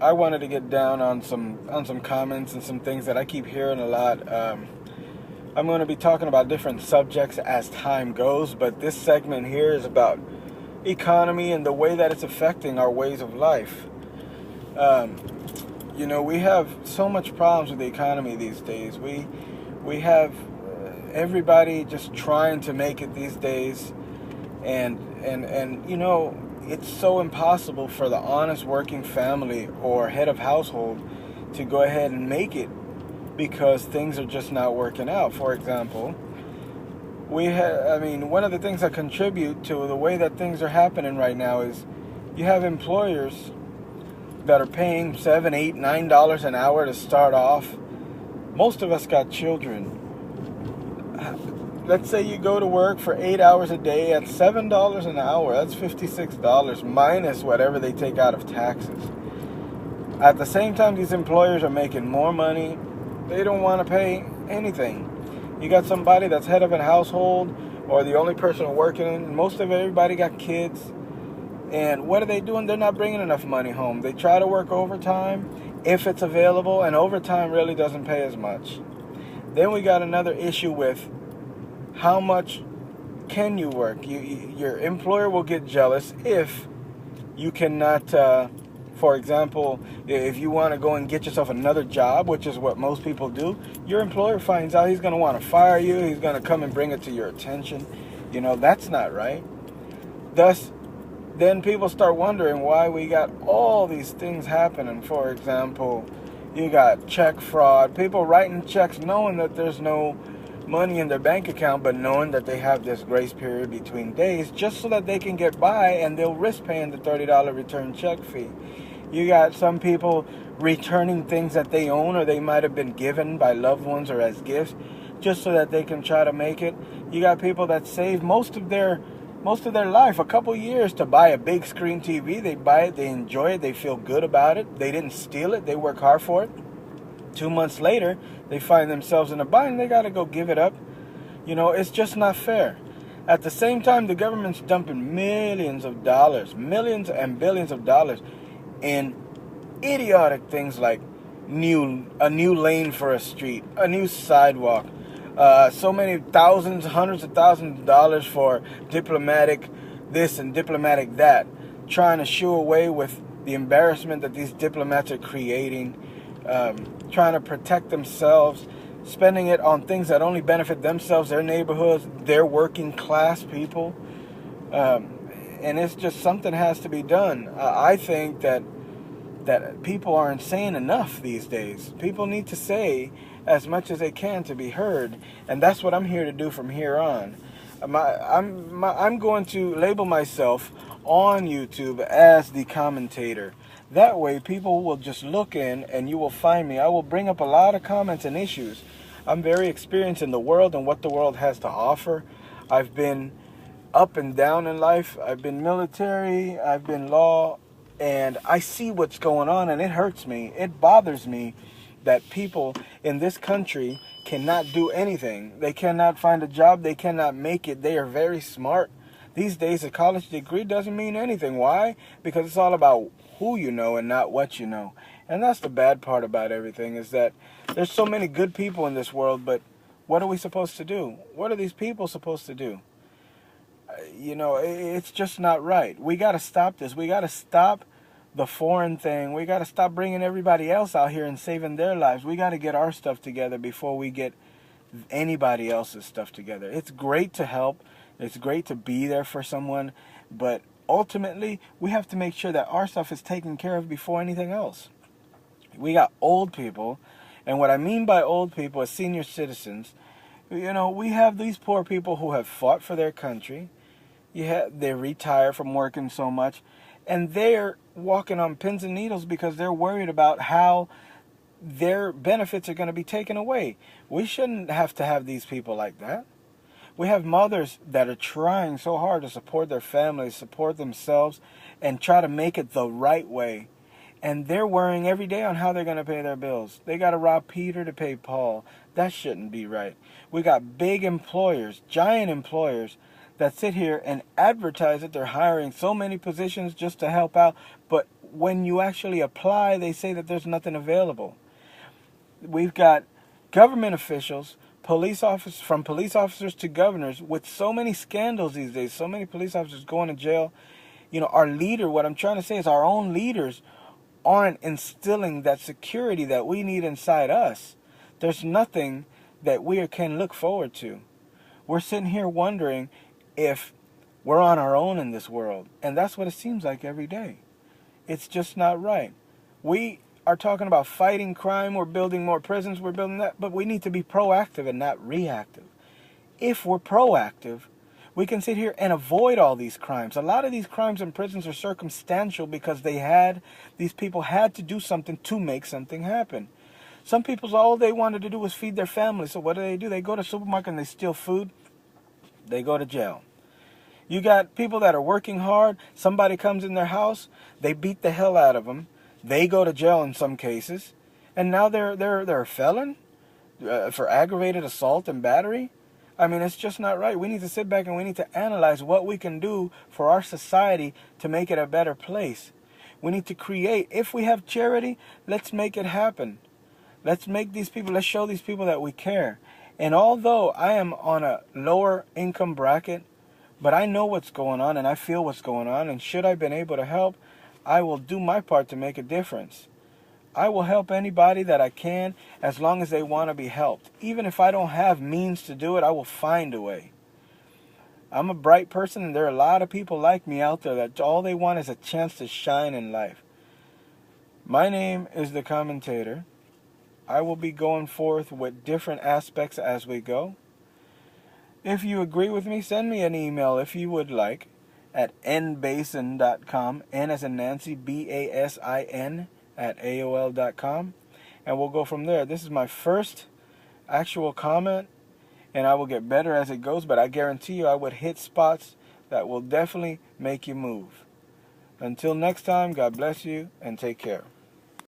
I wanted to get down on some comments and some things that I keep hearing a lot. I'm going to be talking about different subjects as time goes, but this segment here is about economy and the way that it's affecting our ways of life. Um, we have so much problems with the economy these days. We have everybody just trying to make it these days, and it's so impossible for the honest working family or head of household to go ahead and make it because things are just not working out. For example, one of the things that contribute to the way that things are happening right now is you have employers that are paying $7, $8, $9 an hour to start off. Most of us got children. Let's say you go to work for 8 hours a day at $7 an hour. That's $56 minus whatever they take out of taxes. At the same time, these employers are making more money. They don't want to pay anything. You got somebody that's head of a household or the only person working. Most of everybody got kids. And what are they doing? They're not bringing enough money home. They try to work overtime if it's available, and overtime really doesn't pay as much. Then we got another issue with how much can you work? Your employer will get jealous if you cannot, for example, if you want to go and get yourself another job, which is what most people do, your employer finds out, he's going to want to fire you. He's going to come and bring it to your attention. That's not right. Thus, then people start wondering why we got all these things happening. For example, you got check fraud, people writing checks knowing that there's no money in their bank account, but knowing that they have this grace period between days just so that they can get by, and they'll risk paying the $30 return check fee. You got some people returning things that they own or they might have been given by loved ones or as gifts just so that they can try to make it. You got people that save most of their life, a couple years, to buy a big screen TV. They buy it, they enjoy it, they feel good about it. They didn't steal it, they work hard for it. 2 months later, they find themselves in a bind, they got to go give it up. It's just not fair. At the same time, the government's dumping millions and billions of dollars in idiotic things like a new lane for a street, a new sidewalk, so many thousands, hundreds of thousands of dollars for diplomatic this and diplomatic that, trying to shoo away with the embarrassment that these diplomats are creating, trying to protect themselves, spending it on things that only benefit themselves, their neighborhoods, their working class people. And it's just something has to be done. I think that people are insane enough these days. People need to say as much as they can to be heard, and that's what I'm here to do from here on. I'm going to label myself on YouTube as the commentator. That way people will just look in and you will find me. I will bring up a lot of comments and issues. I'm very experienced in the world and what the world has to offer. I've been up and down in life. I've been military, I've been law, and I see what's going on, and it hurts me. It bothers me that people in this country cannot do anything. They cannot find a job. They cannot make it. They are very smart. These days, a college degree doesn't mean anything. Why? Because it's all about who you know and not what you know. And that's the bad part about everything, is that there's so many good people in this world, but what are we supposed to do? What are these people supposed to do? It's just not right. We got to stop this. We got to stop the foreign thing. We got to stop bringing everybody else out here and saving their lives. We got to get our stuff together before we get anybody else's stuff together. It's great to help. It's great to be there for someone, but ultimately, we have to make sure that our stuff is taken care of before anything else. We got old people, and what I mean by old people is senior citizens. We have these poor people who have fought for their country. They retire from working so much, and they're walking on pins and needles because they're worried about how their benefits are going to be taken away. We shouldn't have to have these people like that. We have mothers that are trying so hard to support their families, support themselves, and try to make it the right way. And they're worrying every day on how they're going to pay their bills. They got to rob Peter to pay Paul. That shouldn't be right. We got big employers, giant employers, that sit here and advertise that they're hiring so many positions just to help out. But when you actually apply, they say that there's nothing available. We've got government officials, from police officers to governors, with so many scandals these days, so many police officers going to jail. Our leader, what I'm trying to say is our own leaders aren't instilling that security that we need inside us. There's nothing that we can look forward to. We're sitting here wondering if we're on our own in this world. And that's what it seems like every day. It's just not right. We are talking about fighting crime, we're building more prisons, we're building that, but we need to be proactive and not reactive. If we're proactive, we can sit here and avoid all these crimes. A lot of these crimes in prisons are circumstantial because these people had to do something to make something happen. Some people, all they wanted to do was feed their family. So what do? They go to the supermarket and they steal food. They go to jail. You got people that are working hard. Somebody comes in their house. They beat the hell out of them. They go to jail in some cases. And now they're a felon for aggravated assault and battery. I mean, it's just not right. We need to sit back and we need to analyze what we can do for our society to make it a better place. We need to create. If we have charity, let's make it happen. Let's show these people that we care. And although I am on a lower income bracket, but I know what's going on and I feel what's going on. And should I have been able to help, I will do my part to make a difference. I will help anybody that I can as long as they want to be helped. Even if I don't have means to do it, I will find a way. I'm a bright person, and there are a lot of people like me out there that all they want is a chance to shine in life. My name is The Commentator. I will be going forth with different aspects as we go. If you agree with me, send me an email if you would like at nbasin.com, N as in Nancy, BASIN, at AOL.com, and we'll go from there. This is my first actual comment, and I will get better as it goes, but I guarantee you I would hit spots that will definitely make you move. Until next time, God bless you and take care.